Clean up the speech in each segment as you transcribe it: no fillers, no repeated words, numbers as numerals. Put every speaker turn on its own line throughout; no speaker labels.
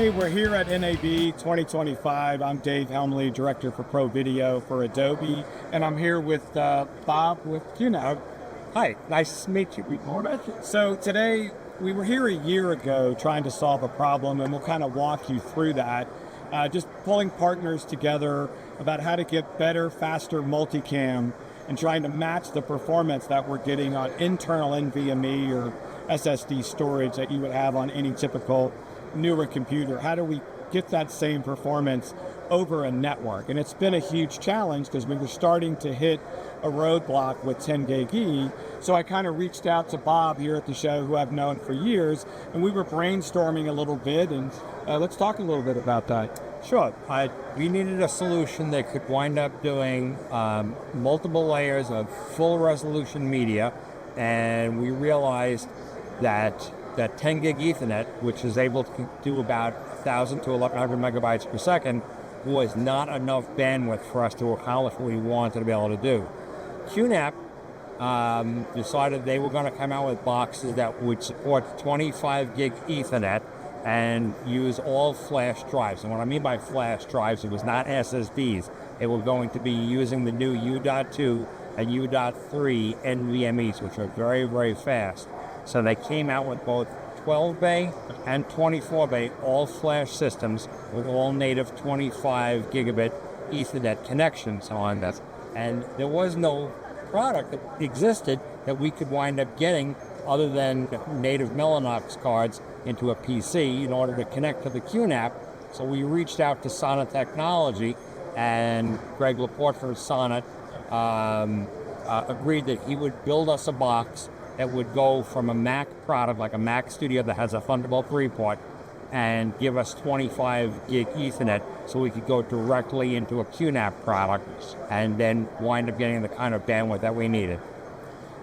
Hey, we're here at NAB 2025. I'm Dave Helmly, Director for Pro Video for Adobe, and I'm here with Bob with QNAP.
Hi, nice to meet you.
So today, we were here a year ago trying to solve a problem, and we'll kind of walk you through that. Just pulling partners together about how to get better, faster multicam and trying to match the performance that we're getting on internal NVMe or SSD storage that you would have on any typical newer computer. How do we get that same performance over a network? And it's been a huge challenge because we were starting to hit a roadblock with 10 gig E. So I kind of reached out to Bob here at the show, who I've known for years, and we were brainstorming a little bit, and let's talk a little bit about that.
Sure. We needed a solution that could wind up doing multiple layers of full resolution media, and we realized that 10 gig Ethernet, which is able to do about 1,000 to 1,100 megabytes per second, was not enough bandwidth for us to accomplish what we wanted to be able to do. QNAP decided they were going to come out with boxes that would support 25 gig Ethernet and use all flash drives. And what I mean by flash drives, it was not SSDs. They were going to be using the new U.2 and U.3 NVMEs, which are very, very fast. So they came out with both 12 bay and 24 bay all flash systems with all native 25 gigabit Ethernet connections on this. And there was no product that existed that we could wind up getting other than native Mellanox cards into a PC in order to connect to the QNAP. So we reached out to Sonnet Technologies, and Greg Laporte from Sonnet agreed that he would build us a box that would go from a Mac product, like a Mac Studio that has a Thunderbolt 3 port, and give us 25 gig Ethernet so we could go directly into a QNAP product and then wind up getting the kind of bandwidth that we needed.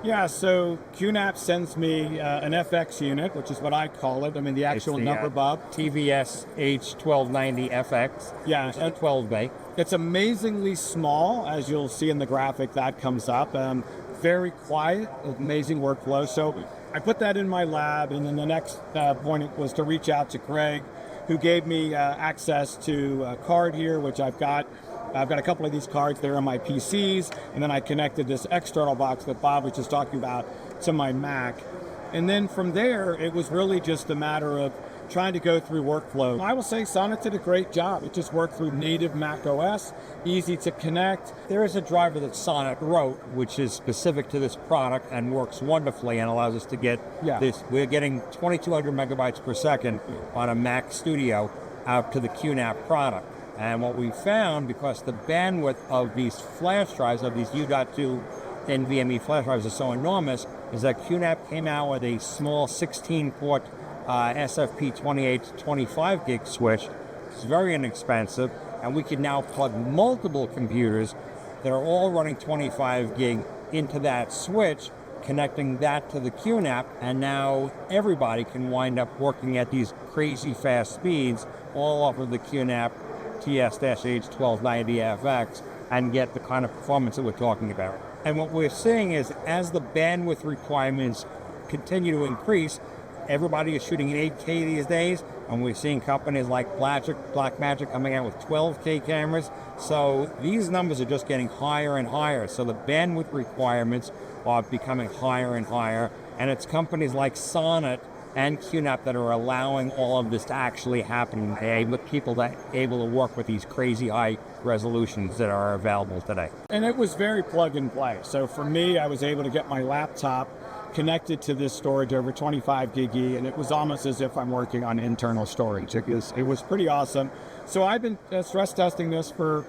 Yeah, so QNAP sends me an FX unit, which is what I call it. I mean, the actual number, Bob.
TVS H1290 FX.
Yeah.
And 12 bay.
It's amazingly small, as you'll see in the graphic that comes up. Very quiet, amazing workflow. So I put that in my lab, and then the next point was to reach out to Greg, who gave me access to a card here, which I've got a couple of these cards there on my PCs, and then I connected this external box that Bob was just talking about to my Mac. And then from there, it was really just a matter of trying to go through workflow. I will say Sonnet did a great job. It just worked through native Mac OS, easy to connect.
There is a driver that Sonnet wrote, which is specific to this product and works wonderfully and allows us to get this. We're getting 2,200 megabytes per second on a Mac Studio out to the QNAP product. And what we found, because the bandwidth of these flash drives, of these U.2 NVMe flash drives, is so enormous, is that QNAP came out with a small 16-port SFP 28 to 25 gig switch. It's very inexpensive, and we can now plug multiple computers that are all running 25 gig into that switch, connecting that to the QNAP, and now everybody can wind up working at these crazy fast speeds all off of the QNAP TS-H1290FX and get the kind of performance that we're talking about. And what we're seeing is, as the bandwidth requirements continue to increase, everybody is shooting in 8K these days, and we're seeing companies like Blackmagic coming out with 12K cameras. So these numbers are just getting higher and higher. So the bandwidth requirements are becoming higher and higher, and it's companies like Sonnet and QNAP that are allowing all of this to actually happen, people that are able to work with these crazy high resolutions that are available today.
And it was very plug and play. So for me, I was able to get my laptop connected to this storage over 25 gig E, and it was almost as if I'm working on internal storage. It was pretty awesome. So I've been stress testing this for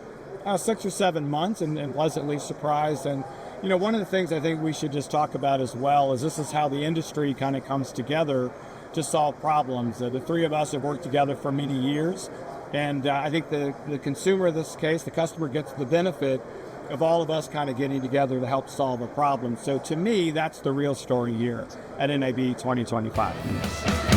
6 or 7 months and pleasantly surprised. And you know, one of the things I think we should just talk about as well is this is how the industry kind of comes together to solve problems. The three of us have worked together for many years, and I think the consumer in this case, the customer, gets the benefit of all of us kind of getting together to help solve a problem. So to me, that's the real story here at NAB 2025.